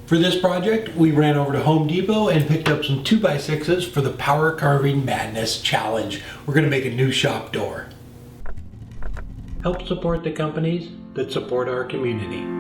For this project, we ran over to Home Depot and picked up some 2x6s for the Power Carving Madness Challenge. We're going to make a new shop door. Help support the companies that support our community.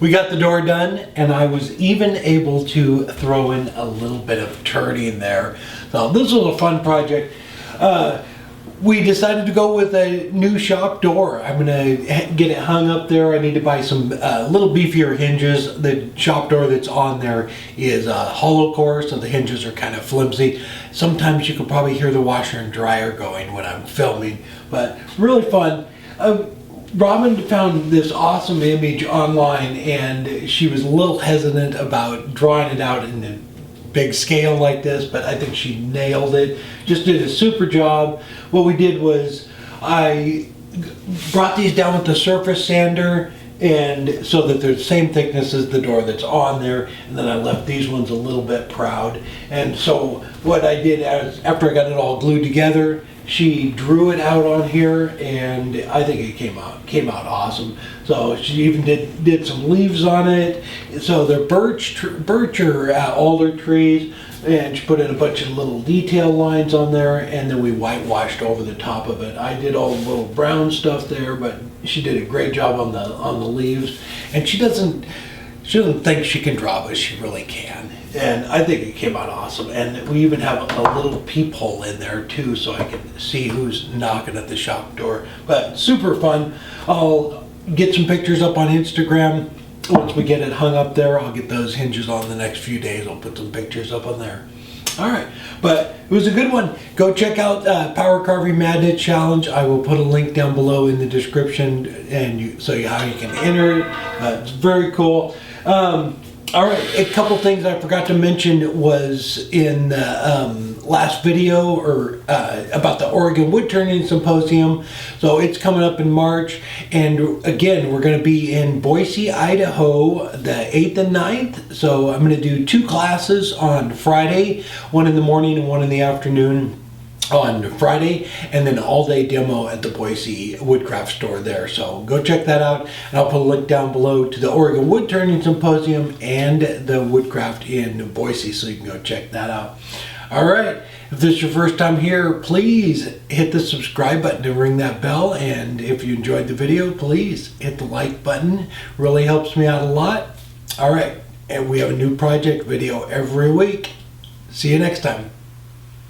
we got the door done, and I was even able to throw in a little bit of turning there. So this was a fun project. We decided to go with a new shop door. I'm gonna get it hung up there. I need to buy some little beefier hinges. The shop door that's on there is hollow core, so the hinges are kind of flimsy. Sometimes you can probably hear the washer and dryer going when I'm filming, but really fun. Robin found this awesome image online, and she was a little hesitant about drawing it out in a big scale like this, but I think she nailed it. Just did a super job. What we did was I brought these down with the surface sander, and so that they're the same thickness as the door that's on there, and then I left these ones a little bit proud. And so what I did after I got it all glued together, she drew it out on here, and I think it came out awesome. So she even did some leaves on it. So they're birch or alder trees, and she put in a bunch of little detail lines on there, and then we whitewashed over the top of it. I did all the little brown stuff there, but she did a great job on the leaves. And she doesn't think she can draw, but she really can. And I think it came out awesome. And we even have a little peephole in there too, so I can see who's knocking at the shop door. But super fun. I'll get some pictures up on Instagram. Once we get it hung up there, I'll get those hinges on the next few days. I'll put some pictures up on there. All right, but it was a good one. Go check out Power Carving Madness Challenge. I will put a link down below in the description, and how you can enter it. It's very cool. All right, a couple things I forgot to mention was in the last video about the Oregon Woodturning Symposium. So it's coming up in March, and again, we're going to be in Boise, Idaho, the 8th and 9th. So I'm going to do 2 classes on Friday, one in the morning and one in the afternoon on Friday, and then all-day demo at the Boise Woodcraft store there. So go check that out, and I'll put a link down below to the Oregon Woodturning Symposium and the Woodcraft in Boise, so you can go check that out. All right, if this is your first time here, please hit the subscribe button and ring that bell, and if you enjoyed the video, please hit the like button. Really helps me out a lot. All right, and we have a new project video every week. See you next time.